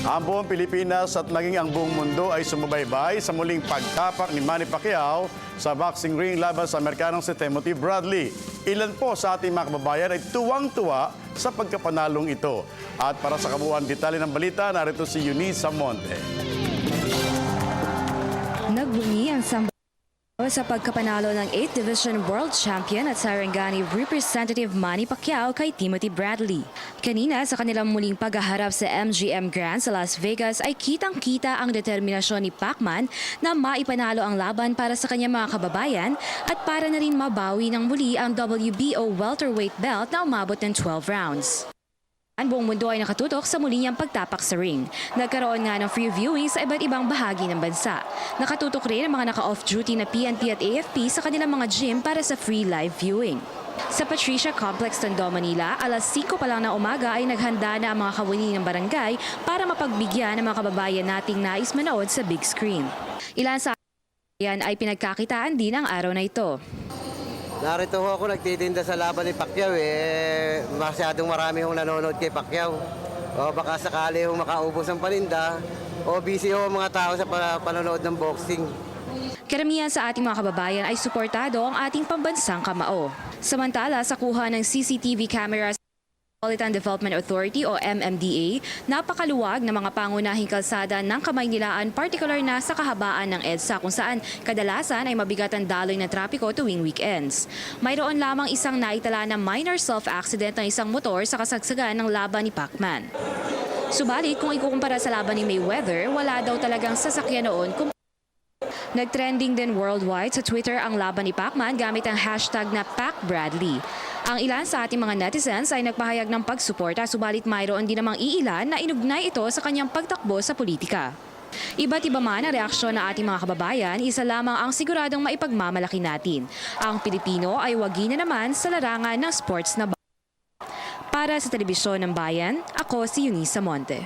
Ang buong Pilipinas at maging ang buong mundo ay sumubaybay sa muling pagtapak ni Manny Pacquiao sa boxing ring laban sa Amerikanong si Timothy Bradley. Ilan po sa ating mga kababayan ay tuwang-tuwa sa pagkapanalong ito. At para sa kabuuan detalye ng balita, narito si Eunice Monte. Nagbunyi ang sa pagkapanalo ng 8th Division World Champion at Sarangani Representative Manny Pacquiao kay Timothy Bradley. Kanina sa kanilang muling paghaharap sa MGM Grand sa Las Vegas ay kitang-kita ang determinasyon ni Pacman na maipanalo ang laban para sa kanyang mga kababayan at para na rin mabawi ng muli ang WBO welterweight belt na umabot ng 12 rounds. Ang buong mundo ay nakatutok sa muli niyang pagtapak sa ring. Nagkaroon nga ng free viewing sa iba't ibang bahagi ng bansa. Nakatutok rin ang mga naka-off-duty na PNP at AFP sa kanilang mga gym para sa free live viewing. Sa Patricia Complex, Tondo, Manila, alas 5 pa lang na umaga ay naghanda na ang mga kawani ng barangay para mapagbigyan ng mga kababayan nating nais manood sa big screen. Ilan sa yan ay pinagkakitaan din ang araw na ito. Narito ho ako nagtitinda sa laban ni Pacquiao masyadong marami hong nanonood kay Pacquiao. O baka sakali hong makaubos ang paninda o busy ho ang mga tao sa panonood ng boxing. Karamihan sa ating mga kababayan ay suportado ang ating pambansang kamao. Samantala, sa kuha ng CCTV cameras Metropolitan Development Authority o MMDA, napakaluwag na mga pangunahing kalsada ng Kamaynilaan, partikular na sa kahabaan ng EDSA kung saan kadalasan ay mabigat ang daloy ng trapiko tuwing weekends. Mayroon lamang isang naitala na minor self-accident ng isang motor sa kasagsagan ng laban ni Pacman. Subalit kung ikukumpara sa laban ni Mayweather, wala daw talagang sasakyan noon. Nagtrending din worldwide sa Twitter ang laban ni Pacman gamit ang hashtag na #PacBradley. Ang ilan sa ating mga netizens ay nagpahayag ng pagsuporta, subalit mayroon din namang iilan na inugnay ito sa kanyang pagtakbo sa politika. Iba't iba man ang reaksyon ng ating mga kababayan, isa lamang ang siguradong maipagmamalaki natin. Ang Pilipino ay wagi na naman sa larangan ng sports na Para sa Telebisyon ng Bayan, ako si Eunice Monte.